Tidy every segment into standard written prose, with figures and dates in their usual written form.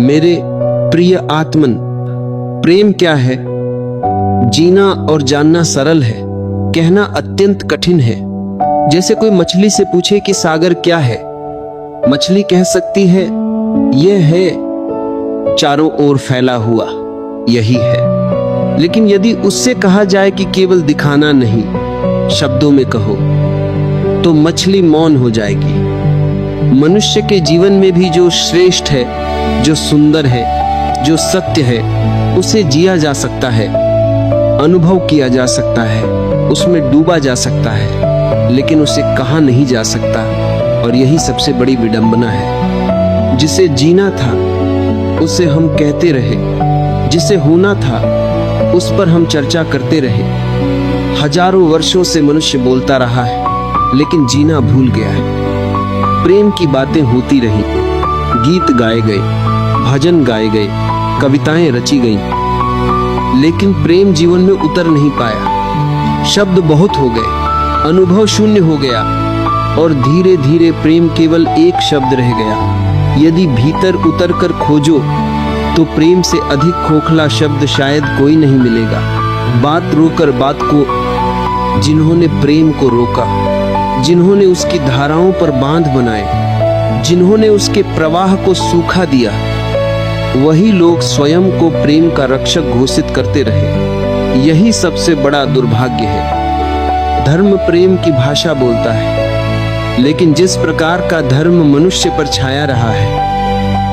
मेरे प्रिय आत्मन, प्रेम क्या है? जीना और जानना सरल है, कहना अत्यंत कठिन है। जैसे कोई मछली से पूछे कि सागर क्या है, मछली कह सकती है यह है चारों ओर फैला हुआ, यही है। लेकिन यदि उससे कहा जाए कि केवल दिखाना नहीं, शब्दों में कहो, तो मछली मौन हो जाएगी। मनुष्य के जीवन में भी जो श्रेष्ठ है, जो सुंदर है, जो सत्य है, उसे जिया जा सकता है, अनुभव किया जा सकता है, उसमें डूबा जा सकता है, लेकिन उसे कहा नहीं जा सकता। और यही सबसे बड़ी विडंबना है। जिसे जीना था उसे हम कहते रहे, जिसे होना था उस पर हम चर्चा करते रहे। हजारों वर्षों से मनुष्य बोलता रहा है, लेकिन जीना भूल गया है। प्रेम की बातें होती रही, गीत गाए गए, भजन गाए गए, कविताएं रची गईं, लेकिन प्रेम जीवन में उतर नहीं पाया। शब्द बहुत हो गए, अनुभव शून्य हो गया, और धीरे धीरे प्रेम केवल एक शब्द रह गया। यदि भीतर उतर कर खोजो तो प्रेम से अधिक खोखला शब्द शायद कोई नहीं मिलेगा। बात रोकर बात को, जिन्होंने प्रेम को रोका, जिन्होंने उसकी धाराओं पर बांध बनाए, जिन्होंने उसके प्रवाह को सूखा दिया, वही लोग स्वयं को प्रेम का रक्षक घोषित करते रहे। यही सबसे बड़ा दुर्भाग्य है। धर्म प्रेम की भाषा बोलता है, लेकिन जिस प्रकार का धर्म मनुष्य पर छाया रहा है,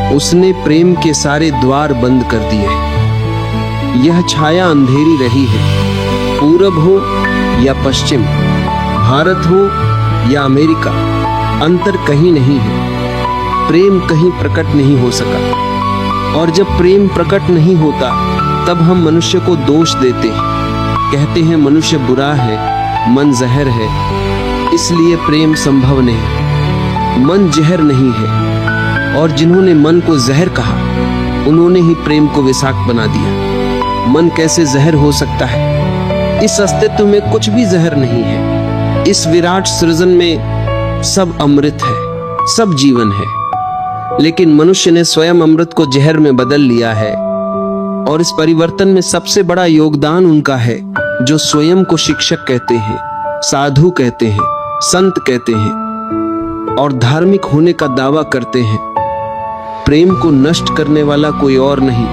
उसने प्रेम के सारे द्वार बंद कर दिए। यह छाया अंधेरी रही है। पूरब हो या पश्चिम, भारत हो या अमेरिका, अंतर कहीं नहीं है। प्रेम कहीं प्रकट नहीं हो सका। और जब प्रेम प्रकट नहीं होता, तब हम मनुष्य को दोष देते हैं। कहते हैं मनुष्य बुरा है, मन जहर है, इसलिए प्रेम संभव नहीं। मन जहर नहीं है, और जिन्होंने मन को जहर कहा, उन्होंने ही प्रेम को विषाक्त बना दिया। मन कैसे जहर हो सकता है? इस अस्तित्व में कुछ भी जहर नहीं है। इस विराट सृजन में सब अमृत है, सब जीवन है, लेकिन मनुष्य ने स्वयं अमृत को जहर में बदल लिया है। और इस परिवर्तन में सबसे बड़ा योगदान उनका है जो स्वयं को शिक्षक कहते हैं, साधु कहते हैं, संत कहते हैं और धार्मिक होने का दावा करते हैं। प्रेम को नष्ट करने वाला कोई और नहीं,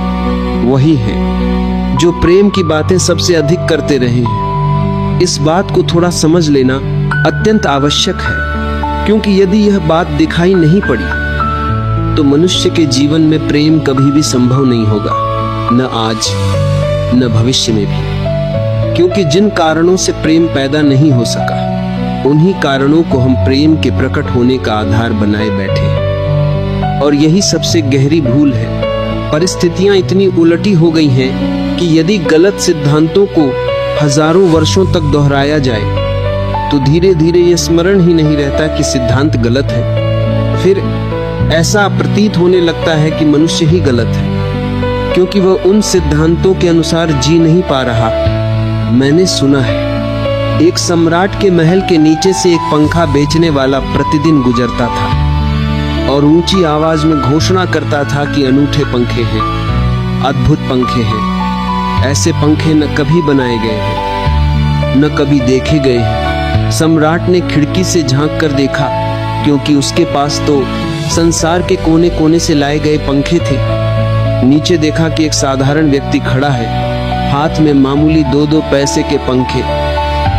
वही है जो प्रेम की बातें सबसे अधिक करते रहे हैं। इस बात को थोड़ा समझ लेना अत्यंत आवश्यक है, क्योंकि यदि यह बात दिखाई नहीं पड़ी तो मनुष्य के जीवन में प्रेम कभी भी संभव नहीं होगा, न आज न भविष्य में भी। क्योंकि जिन कारणों से प्रेम पैदा नहीं हो सका, उन्हीं कारणों को हम प्रेम के प्रकट होने का आधार बनाए बैठे हैं। और यही सबसे गहरी भूल है। परिस्थितियां इतनी उलटी हो गई हैं कि यदि गलत सिद्धांतों को हजारों वर्षों तक दोहराया जाए तो धीरे धीरे यह स्मरण ही नहीं रहता कि सिद्धांत गलत है। फिर ऐसा प्रतीत होने लगता है कि मनुष्य ही गलत है, क्योंकि वह उन सिद्धांतों के अनुसार जी नहीं पा रहा। मैंने सुना है एक सम्राट के महल के नीचे से एक पंखा बेचने वाला प्रतिदिन गुजरता था और ऊंची आवाज में घोषणा करता था कि अनूठे पंखे हैं, अद्भुत पंखे हैं, ऐसे पंखे न कभी बनाए गए हैं, न कभी देखे गए हैं। सम्राट ने खिड़की से झांक कर देखा, क्योंकि उसके पास तो संसार के कोने कोने से लाए गए पंखे थे। नीचे देखा कि एक साधारण व्यक्ति खड़ा है, हाथ में मामूली 2-2 पैसे के पंखे,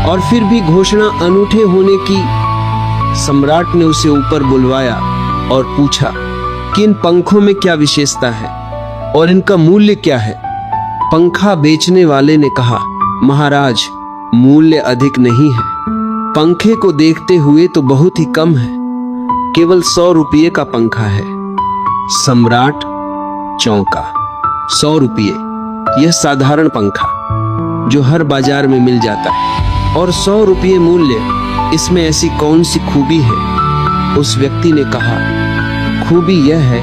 और फिर भी घोषणा अनूठे होने की। सम्राट ने उसे ऊपर बुलवाया और पूछा कि इन पंखों में क्या विशेषता है और इनका मूल्य क्या है। पंखा बेचने वाले ने कहा, महाराज, मूल्य अधिक नहीं है, पंखे को देखते हुए तो बहुत ही कम है, केवल 100 रुपये का पंखा है। सम्राट चौंका। 100 रुपये, यह साधारण पंखा जो हर बाजार में मिल जाता है, और 100 रुपये मूल्य, इसमें ऐसी कौन सी खूबी है? उस व्यक्ति ने कहा, खूबी यह है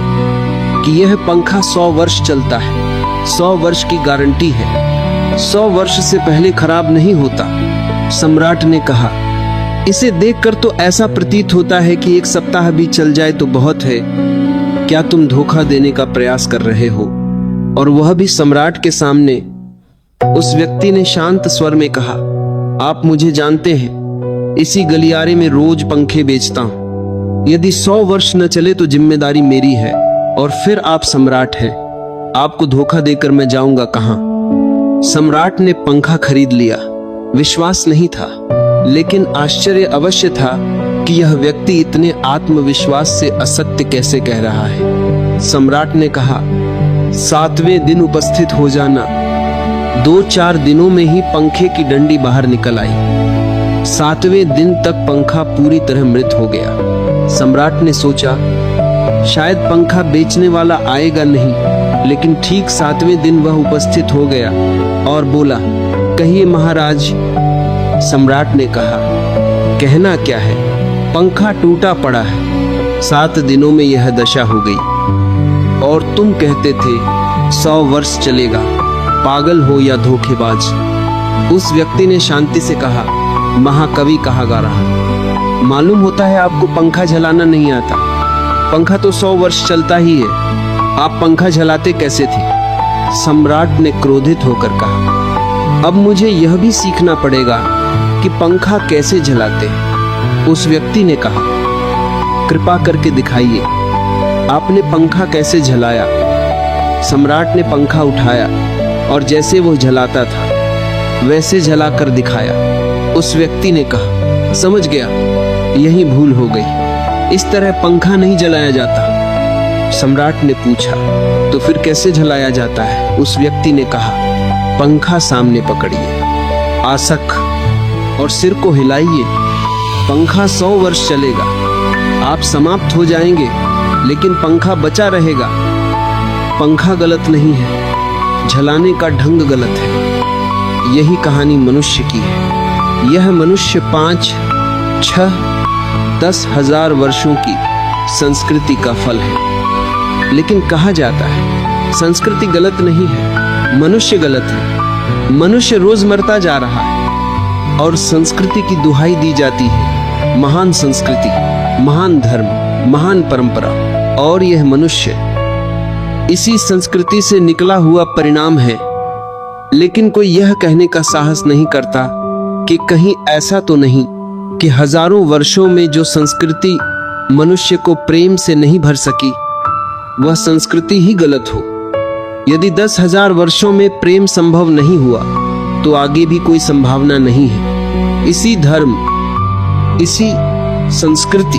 कि यह पंखा 100 वर्ष चलता है, 100 वर्ष की गारंटी है, 100 वर्ष से पहले खराब नहीं होता। सम्राट ने कहा, इसे देखकर तो ऐसा प्रतीत होता है कि एक सप्ताह भी चल जाए तो बहुत है, क्या तुम धोखा देने का प्रयास कर रहे हो? और वह भी सम्राट के सामने। उस व्यक्ति ने शांत स्वर में कहा, आप मुझे जानते हैं, इसी गलियारे में रोज पंखे बेचता हूं। यदि 100 वर्ष न चले तो जिम्मेदारी मेरी है। और फिर आप सम्राट हैं, आपको धोखा देकर मैं जाऊंगा कहां? सम्राट ने पंखा खरीद लिया। विश्वास नहीं था, लेकिन आश्चर्य अवश्य था कि यह व्यक्ति इतने आत्मविश्वास से असत्य कैसे कह रहा है। सम्राट ने कहा, 7वें दिन उपस्थित हो जाना। 2-4 दिनों में ही पंखे की डंडी बाहर निकल आई। 7वें दिन तक पंखा पूरी तरह मृत हो गया। सम्राट ने सोचा, शायद पंखा बेचने वाला आएगा नहीं, लेकिन ठीक 7वें दिन वह उपस्थित हो गया और बोला, कहिए महाराज। सम्राट ने कहा, कहना क्या है, पंखा टूटा पड़ा है। 7 दिनों में यह दशा हो गई। और तुम कहते थे 100 वर्ष चलेगा। पागल हो या धोखेबाज? उस व्यक्ति ने शांति से कहा, महाकवि कहा गा रहा। मालूम होता है आपको पंखा जलाना नहीं आता। पंखा तो 100 वर्ष चलता ही है। आप पंखा जलाते कैसे थे? सम्राट ने क्रोधित होकर कहा, अब मुझे यह भी सीखना पड़ेगा कि पंखा कैसे जलाते हैं। उस व्यक्ति ने कहा, कृपा करके दिखाइए, आपने पंखा कैसे जलाया? सम्राट ने पंखा उठाया और जैसे वो जलाता था वैसे जलाकर दिखाया। उस व्यक्ति ने कहा, समझ गया, यही भूल हो गई। इस तरह पंखा नहीं जलाया जाता। सम्राट ने पूछा, तो फिर कैसे जलाया जाता है? उस व्यक्ति ने कहा, पंखा सामने पकड़िए, आसक और सिर को हिलाइए। पंखा 100 वर्ष चलेगा। आप समाप्त हो जाएंगे, लेकिन पंखा बचा रहेगा। पंखा गलत नहीं है, जलाने का ढंग गलत है। यही कहानी मनुष्य की है। यह मनुष्य 5, 6, 10 हजार वर्षों की संस्कृति का फल है। लेकिन कहा जाता है संस्कृति गलत नहीं है, मनुष्य गलत है। मनुष्य रोज मरता जा रहा है और संस्कृति की दुहाई दी जाती है। महान संस्कृति, महान धर्म, महान परंपरा, और यह मनुष्य इसी संस्कृति से निकला हुआ परिणाम है। लेकिन कोई यह कहने का साहस नहीं करता कि कहीं ऐसा तो नहीं कि हजारों वर्षों में जो संस्कृति मनुष्य को प्रेम से नहीं भर सकी, वह संस्कृति ही गलत हो। यदि 10,000 वर्षों में प्रेम संभव नहीं हुआ, तो आगे भी कोई संभावना नहीं है। इसी धर्म, इसी संस्कृति,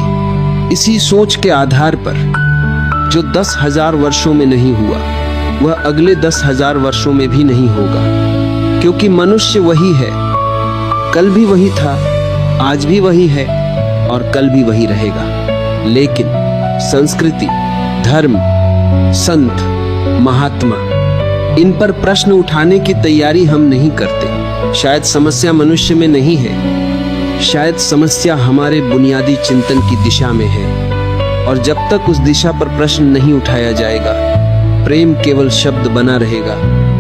इसी सोच के आधार पर जो 10,000 वर्षों में नहीं हुआ, वह अगले 10,000 वर्षों में भी नहीं होगा। क्योंकि मनुष्य वही है, कल भी वही था, आज भी वही है और कल भी वही रहेगा। लेकिन संस्कृति, धर्म, संत, महात्मा, इन पर प्रश्न उठाने की तैयारी हम नहीं करते। शायद समस्या मनुष्य में नहीं है, शायद समस्या हमारे बुनियादी चिंतन की दिशा में है। और जब तक उस दिशा पर प्रश्न नहीं उठाया जाएगा, प्रेम केवल शब्द बना रहेगा,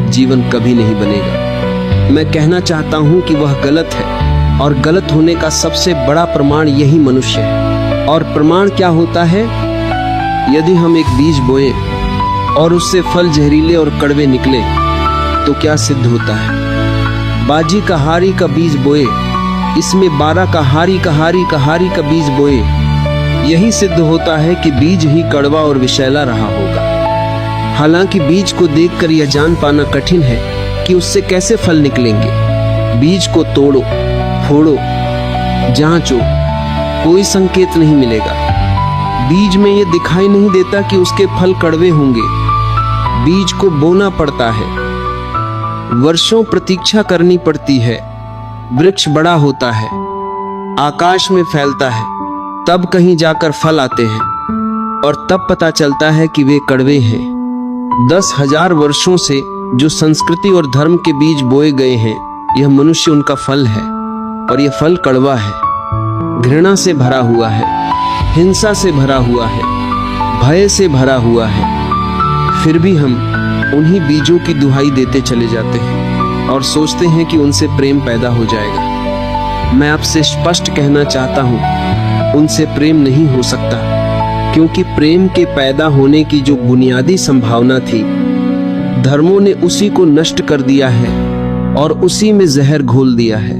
जीवन कभी नहीं बनेगा। मैं कहना चाहता हूं कि वह गलत है, और गलत होने का सबसे बड़ा प्रमाण यही मनुष्य है। और प्रमाण क्या होता है? यदि हम एक बीज बोए और उससे फल जहरीले और कड़वे निकले, तो क्या सिद्ध होता है? बाजी का हारी का बीज बोए, इसमें 12 का हारी का हारी का हारी का बीज बोए, यही सिद्ध होता है कि बीज ही कड़वा और विषैला रहा होगा। हालांकि बीज को देखकर यह जान पाना कठिन है कि उससे कैसे फल निकलेंगे। बीज को तोड़ो, फोड़ो, जांचो, कोई संकेत नहीं मिलेगा। बीज में यह दिखाई नहीं देता कि उसके फल कड़वे होंगे। बीज को बोना पड़ता है, वर्षों प्रतीक्षा करनी पड़ती है। वृक्ष बड़ा होता है, आकाश में फैलता है, तब कहीं जाकर फल आते हैं, और तब पता चलता है कि वे कड़वे हैं। 10,000 वर्षों से जो संस्कृति और धर्म के बीज बोए गए हैं, यह मनुष्य उनका फल है, और यह फल कड़वा है, घृणा से भरा हुआ है, हिंसा से भरा हुआ है, भय से भरा हुआ है। फिर भी हम उन्हीं बीजों की दुहाई देते चले जाते हैं और सोचते हैं कि उनसे प्रेम पैदा हो जाएगा। मैं आपसे स्पष्ट कहना चाहता हूं, उनसे प्रेम नहीं हो सकता, क्योंकि प्रेम के पैदा होने की जो बुनियादी संभावना थी, धर्मों ने उसी को नष्ट कर दिया है और उसी में जहर घोल दिया है।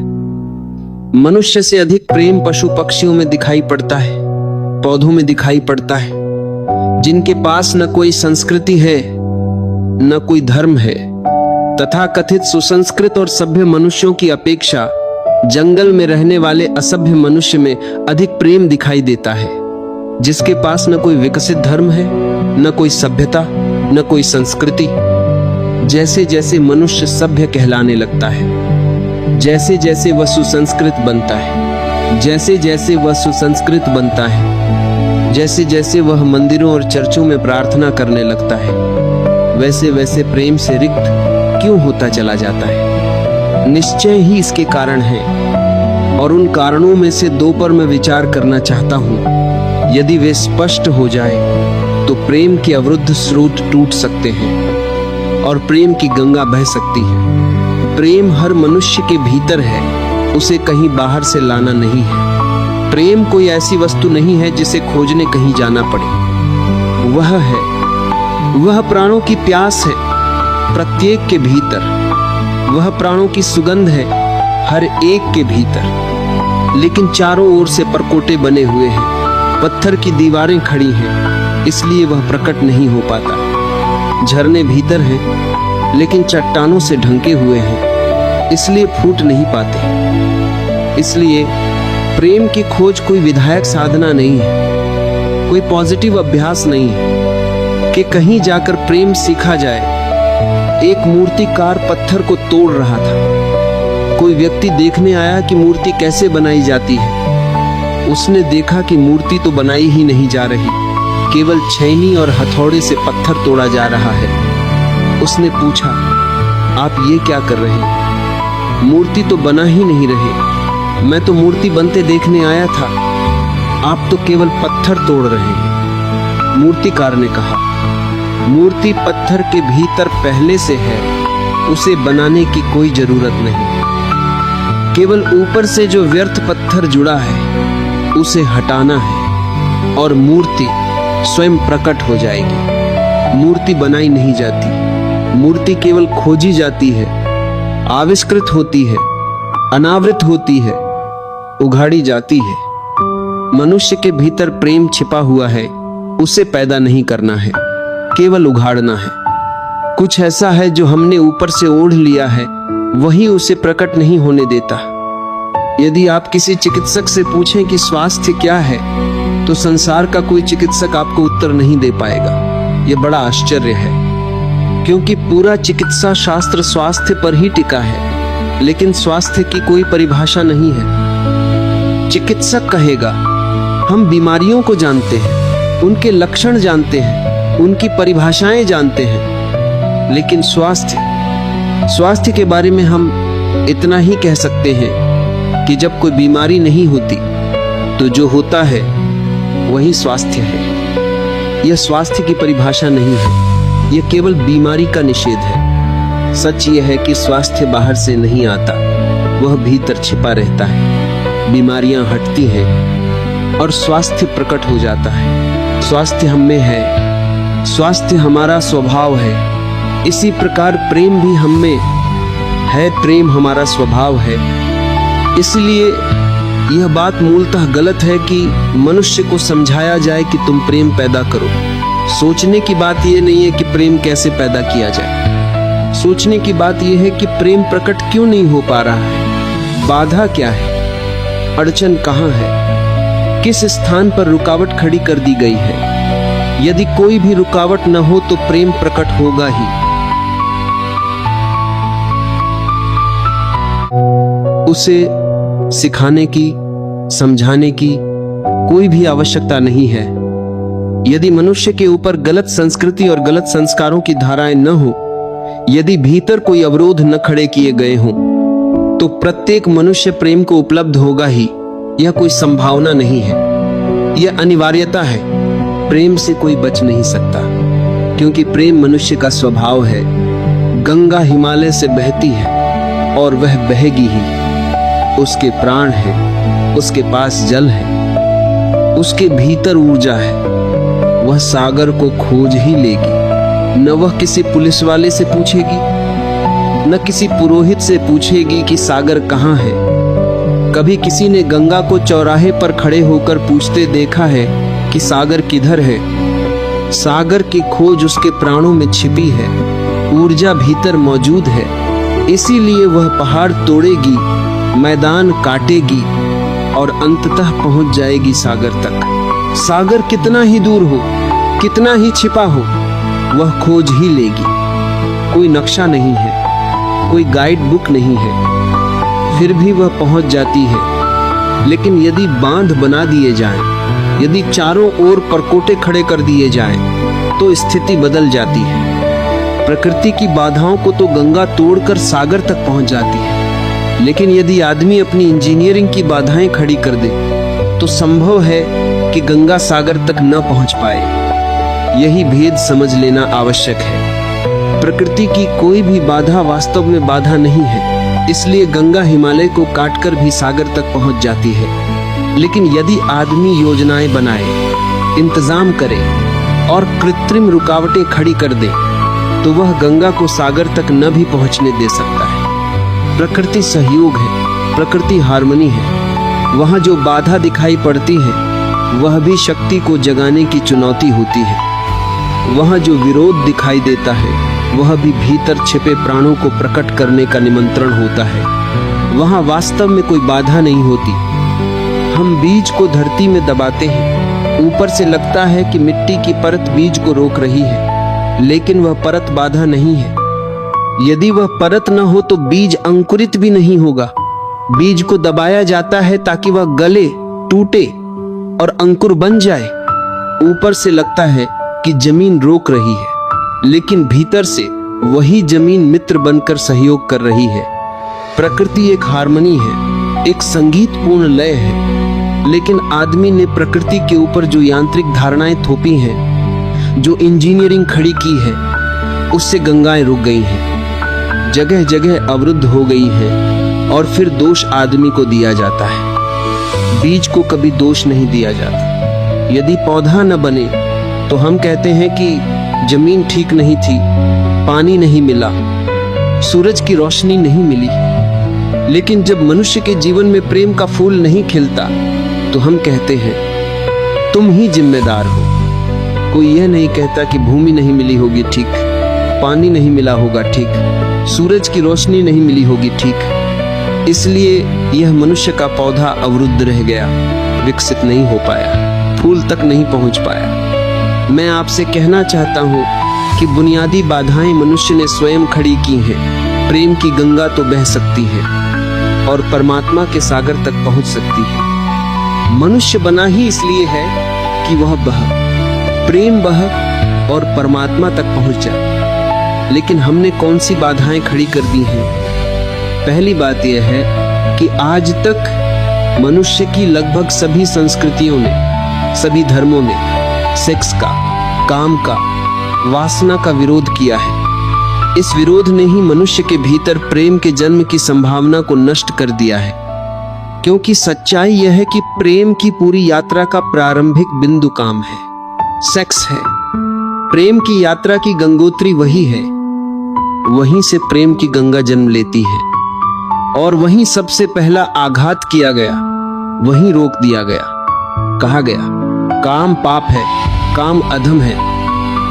मनुष्य से अधिक प्रेम पशु पक्षियों में दिखाई पड़ता है, पौधों में दिखाई पड़ता है, जिनके पास न कोई संस्कृति है न कोई धर्म है। तथाकथित सुसंस्कृत और सभ्य मनुष्यों की अपेक्षा जंगल में रहने वाले असभ्य मनुष्य में अधिक प्रेम दिखाई देता है, जिसके पास न कोई विकसित धर्म है, न कोई सभ्यता, न कोई संस्कृति। जैसे जैसे मनुष्य सभ्य कहलाने लगता है, जैसे जैसे वह सुसंस्कृत बनता है, जैसे जैसे वह सुसंस्कृत बनता है, जैसे जैसे वह मंदिरों और चर्चों में प्रार्थना करने लगता है, वैसे वैसे प्रेम से रिक्त क्यों होता चला जाता है? निश्चय ही इसके कारण हैं, और उन कारणों में से दो पर मैं विचार करना चाहता हूं। यदि वे स्पष्ट हो जाए तो प्रेम के अवरुद्ध स्रोत टूट सकते हैं और प्रेम की गंगा बह सकती है। प्रेम हर मनुष्य के भीतर है, उसे कहीं बाहर से लाना नहीं है। प्रेम कोई ऐसी वस्तु नहीं है जिसे खोजने कहीं जाना पड़े। वह है, वह प्राणों की प्यास है प्रत्येक के भीतर। वह प्राणों की सुगंध है हर एक के भीतर। लेकिन चारों ओर से परकोटे बने हुए हैं, पत्थर की दीवारें खड़ी हैं, इसलिए वह प्रकट नहीं हो पाता। झरने भीतर हैं, लेकिन चट्टानों से ढंके हुए हैं, इसलिए फूट नहीं पाते। इसलिए प्रेम की खोज कोई विधायक साधना नहीं है, कोई पॉजिटिव अभ्यास नहीं है कि कहीं जाकर प्रेम सीखा जाए। एक मूर्तिकार पत्थर को तोड़ रहा था। कोई व्यक्ति देखने आया कि मूर्ति कैसे बनाई जाती है। उसने देखा कि मूर्ति तो बनाई ही नहीं जा रही, केवल छैनी और हथौड़े से पत्थर तोड़ा जा रहा है। उसने पूछा, आप ये क्या कर रहे हैं? मूर्ति तो बना ही नहीं रहे। मैं तो मूर्ति बनते देखने आया था, आप तो केवल पत्थर तोड़ रहे हैं। मूर्तिकार ने कहा, मूर्ति पत्थर के भीतर पहले से है, उसे बनाने की कोई जरूरत नहीं। केवल ऊपर से जो व्यर्थ पत्थर जुड़ा है उसे हटाना है और मूर्ति स्वयं प्रकट हो जाएगी। मूर्ति बनाई नहीं जाती, मूर्ति केवल खोजी जाती है, आविष्कृत होती है, अनावृत होती है, उघाड़ी जाती है। मनुष्य के भीतर प्रेम छिपा हुआ है, उसे पैदा नहीं करना है, केवल उघाड़ना है। कुछ ऐसा है जो हमने ऊपर से ओढ़ लिया है, वही उसे प्रकट नहीं होने देता। यदि आप किसी चिकित्सक से पूछें कि स्वास्थ्य क्या है, तो संसार का कोई चिकित्सक आपको उत्तर नहीं दे पाएगा। यह बड़ा आश्चर्य है, क्योंकि पूरा चिकित्सा शास्त्र स्वास्थ्य पर ही टिका है, लेकिन स्वास्थ्य की कोई परिभाषा नहीं है। चिकित्सक कहेगा, हम बीमारियों को जानते हैं, उनके लक्षण जानते हैं, उनकी परिभाषाएं जानते हैं, लेकिन स्वास्थ्य के बारे में हम इतना ही कह सकते हैं कि जब कोई बीमारी नहीं होती तो जो होता है वही स्वास्थ्य है। यह स्वास्थ्य की परिभाषा नहीं है, यह केवल बीमारी का निषेध है। सच यह है कि स्वास्थ्य बाहर से नहीं आता, वह भीतर छिपा रहता है। बीमारियां हटती हैं और स्वास्थ्य प्रकट हो जाता है। स्वास्थ्य हम में है, स्वास्थ्य हमारा स्वभाव है। इसी प्रकार प्रेम भी हम में है, प्रेम हमारा स्वभाव है। इसलिए यह बात मूलतः गलत है कि मनुष्य को समझाया जाए कि तुम प्रेम पैदा करो। सोचने की बात यह नहीं है कि प्रेम कैसे पैदा किया जाए, सोचने की बात यह है कि प्रेम प्रकट क्यों नहीं हो पा रहा है, बाधा क्या है, अड़चन कहाँ है, किस स्थान पर रुकावट खड़ी कर दी गई है। यदि कोई भी रुकावट न हो तो प्रेम प्रकट होगा ही। उसे सिखाने की, समझाने की कोई भी आवश्यकता नहीं है। यदि मनुष्य के ऊपर गलत संस्कृति और गलत संस्कारों की धाराएं न हो, यदि भीतर कोई अवरोध न खड़े किए गए हों, तो प्रत्येक मनुष्य प्रेम को उपलब्ध होगा ही। यह कोई संभावना नहीं है, यह अनिवार्यता है। प्रेम से कोई बच नहीं सकता, क्योंकि प्रेम मनुष्य का स्वभाव है। गंगा हिमालय से बहती है और वह बहेगी ही। उसके प्राण है, उसके पास जल है, उसके भीतर ऊर्जा है। वह सागर को खोज ही लेगी। न वह किसी पुलिस वाले से पूछेगी, न किसी पुरोहित से पूछेगी कि सागर कहाँ है। कभी किसी ने गंगा को चौराहे पर खड़े होकर पूछते देखा है कि सागर किधर है? सागर की खोज उसके प्राणों में छिपी है, ऊर्जा भीतर मौजूद है। इसीलिए वह पहाड़ तोड़ेगी, मैदान काटेगी और अंततः पहुंच जाएगी सागर तक। सागर कितना ही दूर हो, कितना ही छिपा हो, वह खोज ही लेगी। कोई नक्शा नहीं है, कोई गाइड बुक नहीं है, फिर भी वह पहुंच जाती है। लेकिन यदि बांध बना दिए जाएं, यदि चारों ओर परकोटे खड़े कर दिए जाएं, तो स्थिति बदल जाती है। प्रकृति की बाधाओं को तो गंगा तोड़कर सागर तक पहुंच जाती है, लेकिन यदि आदमी अपनी इंजीनियरिंग की बाधाएं खड़ी कर दे तो संभव है कि गंगा सागर तक न पहुंच पाए। यही भेद समझ लेना आवश्यक है। प्रकृति की कोई भी बाधा वास्तव में बाधा नहीं है, इसलिए गंगा हिमालय को काटकर भी सागर तक पहुंच जाती है। लेकिन यदि आदमी योजनाएं बनाए, इंतजाम करे और कृत्रिम रुकावटें खड़ी कर दे तो वह गंगा को सागर तक न भी पहुंचने दे सकता है। प्रकृति सहयोग है, प्रकृति हार्मनी है। वहां जो बाधा दिखाई पड़ती है वह भी शक्ति को जगाने की चुनौती होती है। वहां जो विरोध दिखाई देता है वह भी भीतर छिपे प्राणों को प्रकट करने का निमंत्रण होता है। वहां वास्तव में कोई बाधा नहीं होती। हम बीज को धरती में दबाते हैं, ऊपर से लगता है कि मिट्टी की परत बीज को रोक रही है, लेकिन वह परत बाधा नहीं है। यदि वह परत न हो तो बीज अंकुरित भी नहीं होगा। बीज को दबाया जाता है ताकि वह गले, टूटे और अंकुर बन जाए। ऊपर से लगता है कि जमीन रोक रही है, लेकिन भीतर से वही जमीन मित्र बनकर सहयोग कर रही है। प्रकृति एक हार्मनी है, एक संगीतपूर्ण लय है। लेकिन आदमी ने प्रकृति के ऊपर जो यांत्रिक धारणाएं थोपी हैं, जो इंजीनियरिंग खड़ी की है, उससे गंगाएं रुक गई हैं, जगह जगह अवरुद्ध हो गई हैं और फिर दोष आदमी को दिया जाता है। बीज को कभी दोष नहीं दिया जाता। यदि पौधा न बने तो हम कहते हैं कि जमीन ठीक नहीं थी, पानी नहीं मिला, सूरज की रोशनी नहीं मिली। लेकिन जब मनुष्य के जीवन में प्रेम का फूल नहीं खिलता तो हम कहते हैं तुम ही जिम्मेदार हो। कोई यह नहीं कहता कि भूमि नहीं मिली होगी ठीक, पानी नहीं मिला होगा ठीक, सूरज की रोशनी नहीं मिली होगी ठीक। इसलिए यह मनुष्य का पौधा अवरुद्ध रह गया, विकसित नहीं हो पाया, फूल तक नहीं पहुंच पाया। मैं आपसे कहना चाहता हूँ कि बुनियादी बाधाएं मनुष्य ने स्वयं खड़ी की हैं। प्रेम की गंगा तो बह सकती है और परमात्मा के सागर तक पहुंच सकती है। मनुष्य बना ही इसलिए है कि वह प्रेम बह और परमात्मा तक पहुंच जाए। लेकिन हमने कौन सी बाधाएं खड़ी कर दी हैं? पहली बात यह है कि आज तक मनुष्य की लगभग सभी संस्कृतियों ने, सभी धर्मों ने सेक्स का, काम का, वासना का विरोध किया है। इस विरोध ने ही मनुष्य के भीतर प्रेम के जन्म की संभावना को नष्ट कर दिया है। क्योंकि सच्चाई यह है कि प्रेम की पूरी यात्रा का प्रारंभिक बिंदु काम है, सेक्स है। प्रेम की यात्रा की गंगोत्री वही है, वहीं से प्रेम की गंगा जन्म लेती है और वहीं सबसे पहला आघात किया गया, वहीं रोक दिया गया। कहा गया काम पाप है, काम अधम है,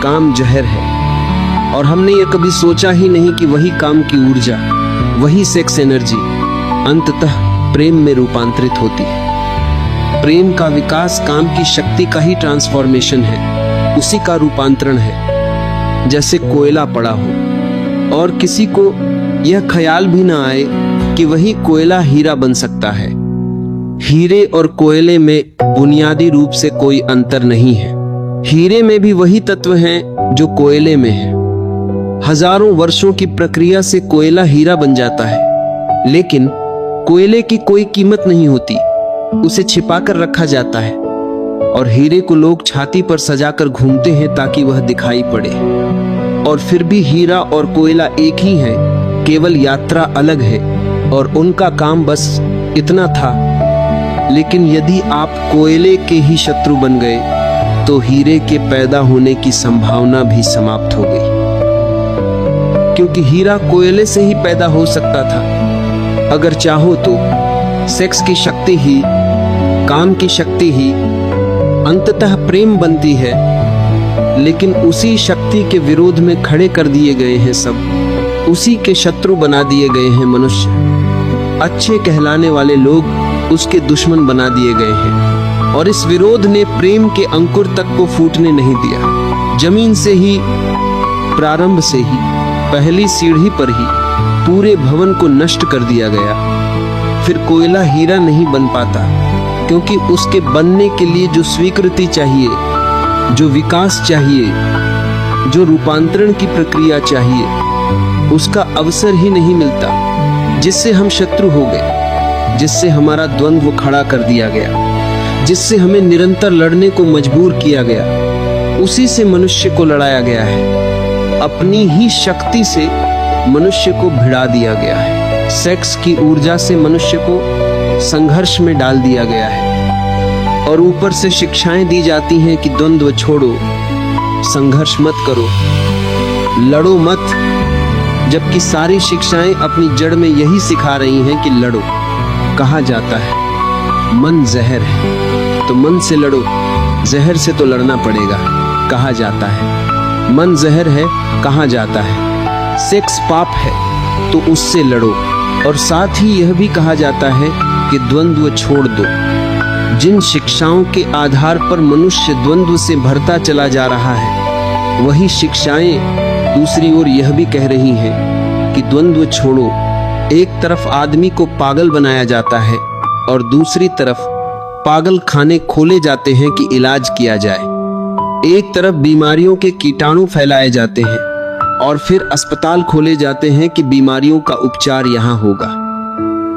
काम जहर है। और हमने ये कभी सोचा ही नहीं कि वही काम की ऊर्जा, वही सेक्स एनर्जी अंततः प्रेम में रूपांतरित होती है। प्रेम का विकास काम की शक्ति का ही ट्रांसफॉर्मेशन है, उसी का रूपांतरण है। जैसे कोयला पड़ा हो और किसी को यह ख्याल भी ना आए कि वही कोयला हीरा बन सकता है। हीरे और कोयले में बुनियादी रूप से कोई अंतर नहीं है। हीरे में भी वही तत्व हैं जो कोयले में है। हजारों वर्षों की प्रक्रिया से कोयला हीरा बन जाता है, लेकिन कोयले की कोई कीमत नहीं होती, उसे छिपाकर रखा जाता है और हीरे को लोग छाती पर सजाकर घूमते हैं ताकि वह दिखाई पड़े। और फिर भी हीरा और कोयला एक ही है, केवल यात्रा अलग है और उनका काम बस इतना था। लेकिन यदि आप कोयले के ही शत्रु बन गए तो हीरे के पैदा होने की संभावना भी समाप्त हो गई, क्योंकि हीरा कोयले से ही पैदा हो सकता था। अगर चाहो तो सेक्स की शक्ति ही, काम की शक्ति ही अंततः प्रेम बनती है, लेकिन उसी शक्ति के विरोध में खड़े कर दिए गए हैं सब, उसी के शत्रु बना दिए गए हैं मनुष्य। अच्छे कहलाने वाले लोग उसके दुश्मन बना दिए गए हैं, और इस विरोध ने प्रेम के अंकुर तक को फूटने नहीं दिया। जमीन से ही, प्रारंभ से ही, पहली सीढ़ी पर ही पूरे भवन को नष्ट कर दिया गया। फिर कोयला हीरा नहीं बन पाता, क्योंकि उसके बनने के लिए जो स्वीकृति चाहिए, जो विकास चाहिए, जो रूपांतरण की प्रक्रिया चाहिए, उसका अवसर ही नहीं मिलता। जिससे हम शत्रु हो गए, जिससे हमारा द्वंद्व खड़ा कर दिया गया, जिससे हमें निरंतर लड़ने को मजबूर किया गया, उसी से मनुष्य को लड़ाया गया है। अपनी ही शक्ति से मनुष्य को भिड़ा दिया गया है। सेक्स की ऊर्जा से मनुष्य को संघर्ष में डाल दिया गया है, और ऊपर से शिक्षाएं दी जाती हैं कि द्वंद्व छोड़ो, संघर्ष मत करो, लड़ो मत, जबकि सारी शिक्षाएं अपनी जड़ में यही सिखा रही हैं कि लड़ो। कहा जाता है मन जहर है, तो मन से लड़ो, जहर से तो लड़ना पड़ेगा। कहा जाता है मन जहर है, कहा जाता है सेक्स पाप है, तो उससे लड़ो। और साथ ही यह भी कहा जाता है कि द्वंद्व छोड़ दो। जिन शिक्षाओं के आधार पर मनुष्य द्वंद्व से भरता चला जा रहा है, वही शिक्षाएं दूसरी ओर यह भी कह रही हैं कि द्वंद्व छोड़ो। एक तरफ आदमी को पागल बनाया जाता है, और दूसरी तरफ पागल खाने खोले जाते हैं कि इलाज किया जाए। एक तरफ बीमारियों के कीटाणु फैलाए जाते हैं, और फिर अस्पताल खोले जाते हैं कि बीमारियों का उपचार यहाँ होगा।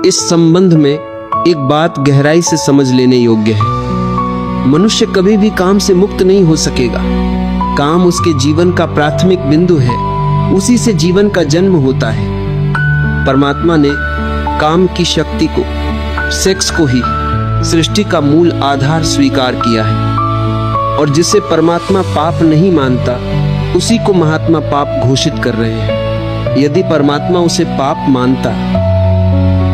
इस संबंध में एक बात गहराई से समझ लेने योग्य है। मनुष्य कभी भी काम से मुक्त नहीं हो सकेगा। काम उसके जीवन का प्राथमिक बिंदु है, उसी से जीवन का जन्म होता है। परमात्मा ने काम की शक्ति को, सेक्स को ही सृष्टि का मूल आधार स्वीकार किया है, और जिसे परमात्मा पाप नहीं मानता, उसी को महात्मा पाप घोषित कर रहे हैं। यदि परमात्मा उसे पाप मानता,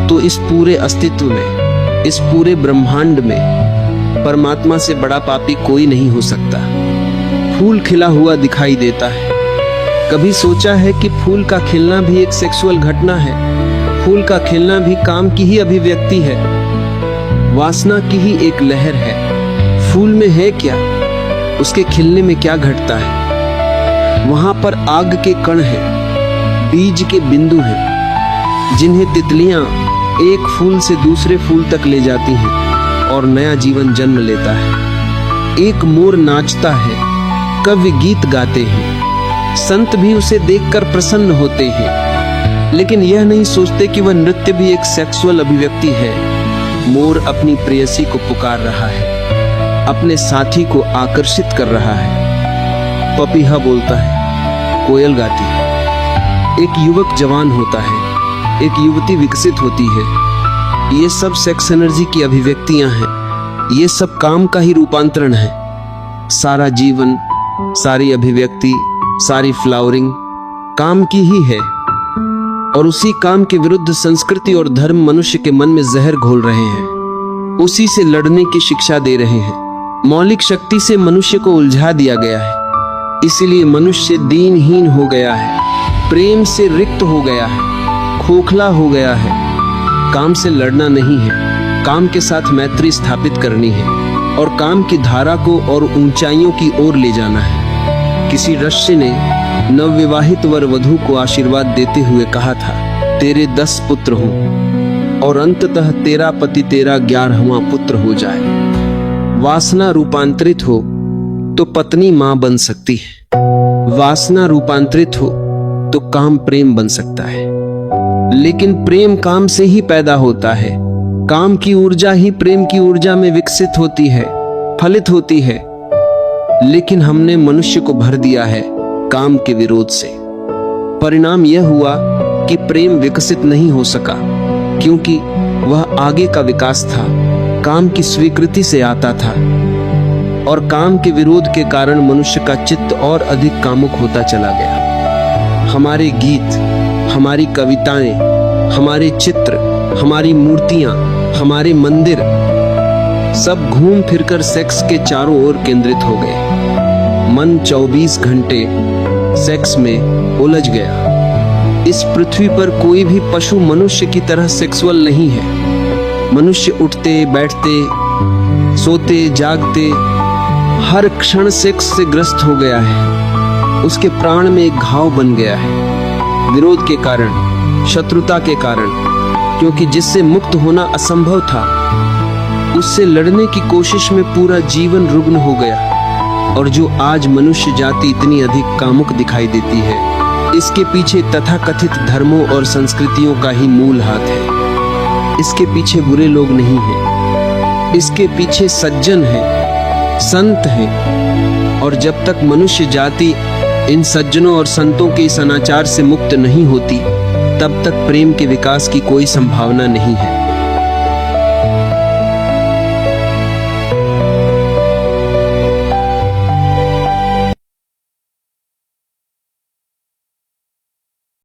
तो इस पूरे अस्तित्व में, इस पूरे ब्रह्मांड में परमात्मा से बड़ा पापी कोई नहीं हो सकता। फूल खिला हुआ दिखाई देता है। कभी सोचा है कि फूल का खिलना भी एक सेक्सुअल घटना है? फूल का खिलना भी काम की ही अभिव्यक्ति है, वासना की ही एक लहर है। फूल में है क्या? उसके खिलने में क्या घटता है? वहां पर आग के कण हैं, बीज के बिंदु हैं, जिन्हें तितलियां एक फूल से दूसरे फूल तक ले जाती हैं और नया जीवन जन्म लेता है। एक मोर नाचता है, कवि गीत गाते हैं, संत भी उसे देखकर प्रसन्न होते हैं, लेकिन यह नहीं सोचते कि वह नृत्य भी एक सेक्सुअल अभिव्यक्ति है। मोर अपनी प्रेयसी को पुकार रहा है, अपने साथी को आकर्षित कर रहा है। पपीहा बोलता है, कोयल गाती है, एक युवक जवान होता है, एक युवती विकसित होती है। ये सब सेक्स एनर्जी की अभिव्यक्तियां हैं। ये सब काम का ही रूपांतरण है। सारा जीवन, सारी अभिव्यक्ति, सारी फ्लावरिंग काम की ही है, और उसी काम के विरुद्ध संस्कृति और धर्म मनुष्य के मन में जहर घोल रहे हैं, उसी से लड़ने की शिक्षा दे रहे हैं। मौलिक शक्ति से मनुष्य को उलझा दिया गया है, इसीलिए मनुष्य दीनहीन हो गया है, प्रेम से रिक्त हो गया है, खोखला हो गया है। काम से लड़ना नहीं है, काम के साथ मैत्री स्थापित करनी है, और काम की धारा को और ऊंचाइयों की ओर ले जाना है। किसी ऋषि ने नवविवाहित वर वधू को आशीर्वाद देते हुए कहा था, तेरे 10 पुत्र हों, और अंततः तेरा पति तेरा 11वां पुत्र हो जाए। वासना रूपांतरित हो तो पत्नी मां बन सकती है, वासना रूपांतरित हो तो काम प्रेम बन सकता है। लेकिन प्रेम काम से ही पैदा होता है। काम की ऊर्जा ही प्रेम की ऊर्जा में विकसित होती है, फलित होती है। लेकिन हमने मनुष्य को भर दिया है काम के विरोध से। परिणाम यह हुआ कि प्रेम विकसित नहीं हो सका, क्योंकि वह आगे का विकास था, काम की स्वीकृति से आता था। और काम के विरोध के कारण मनुष्य का चित्त और अधिक कामुक होता चला गया। हमारे गीत, हमारी कविताएं, हमारे चित्र, हमारी मूर्तियां, हमारे मंदिर सब घूम फिरकर सेक्स के चारों ओर केंद्रित हो गए। मन 24 घंटे सेक्स में उलझ गया। इस पृथ्वी पर कोई भी पशु मनुष्य की तरह सेक्सुअल नहीं है। मनुष्य उठते बैठते, सोते जागते हर क्षण सेक्स से ग्रस्त हो गया है। उसके प्राण में एक घाव बन गया है, विरोध के कारण, शत्रुता के कारण, क्योंकि जिससे मुक्त होना असंभव था, उससे लड़ने की कोशिश में पूरा जीवन रुग्ण हो गया। और जो आज मनुष्य जाति इतनी अधिक कामुक दिखाई देती है, इसके पीछे तथाकथित धर्मों और संस्कृतियों का ही मूल हाथ है। इसके पीछे बुरे लोग नहीं हैं, इसके पीछे सज्जन हैं, संत हैं। और जब तक मनुष्य जाति इन सज्जनों और संतों के इस अनाचार से मुक्त नहीं होती, तब तक प्रेम के विकास की कोई संभावना नहीं है।